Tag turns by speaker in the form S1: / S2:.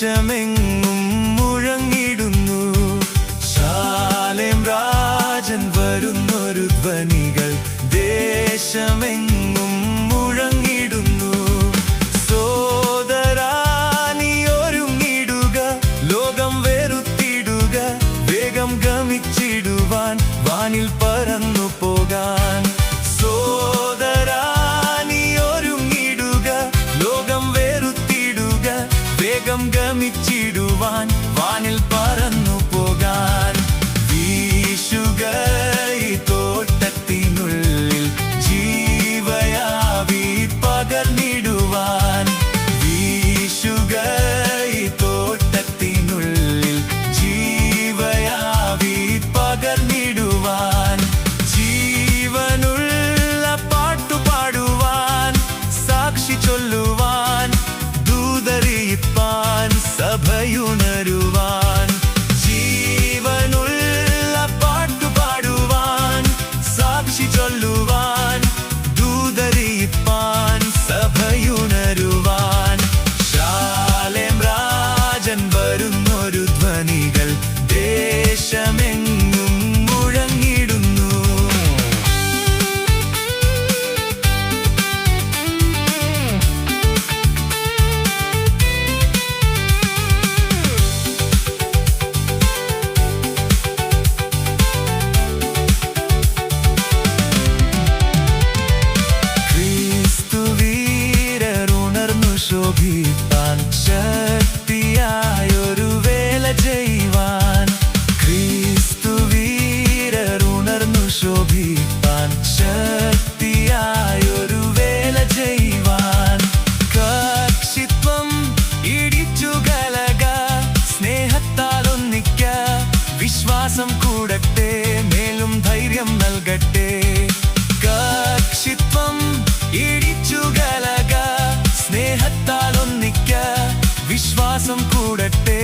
S1: ദേശമെങ്ങും മുഴങ്ങിടുന്നു. ശാലേം രാജൻ വരുന്നൊരു ധ്വനികൾ ദേശമെങ്ങും മുഴങ്ങിടുന്നു. സോദരാ നീ ഒരുങ്ങിടുക, ലോകം വെറുത്തിടുക, വേഗം ഗമിച്ചിടുവാൻ വാനിൽ പറന്നു പോകാൻ. സോദരാ നീ ഒരുങ്ങിടുക, ലോകം വെറുത്തിടുക, വേഗം ഗമിച്ചിടുവാൻ വാനിൽ പറന്നു പോകാൻ. വീശുക ഈ തോട്ടത്തിനുള്ളിൽ ജീവയാവി പകർന്നിടുവാൻ. വീശുക ഈ തോട്ടത്തിനുള്ളിൽ ജീവയാവി പകർന്നിടുവാൻ. ജീവനുള്ള പാട്ടുപാടുവാൻ, സാക്ഷി ചൊല്ലുവാൻ, ദൂതറിയിപ്പാൻ, സഭയുണരുവാൻ. ജീവനുള്ള പാട്ടുപാടുവാൻ, സാക്ഷി ചൊല്ലുവാൻ, ദൂതറിയിപ്പാൻ, സഭയുണരുവാൻ. ശാലേം രാജൻ വരുന്നൊരു ധ്വനികൾ ദേശമെങ്ങും മുഴങ്ങിടുന്നു. ക്രിസ്തുവീരരുണർന്നു ശോഭിപ്പാൻ, ശക്തിയായൊരു വേല ചെയ്യുവാൻ. ക്രിസ്തുവീരരുണർന്നു ശോഭിപ്പാൻ, ശക്തിയായൊരു വേല ചെയ്യുവാൻ. കക്ഷിത്വം ഇടിച്ചു കലക, സ്നേഹത്താൽ ഒന്നിക്ക, വിശ്വാസം കൂടട്ടെ, മേലും ധൈര്യം നൽകട്ടെ. കക്ഷിത്വം ഇടിച്ചു കലക, സ്നേഹത്താൽ ഒന്നിക്ക, വിശ്വാസം കൂടട്ടെ,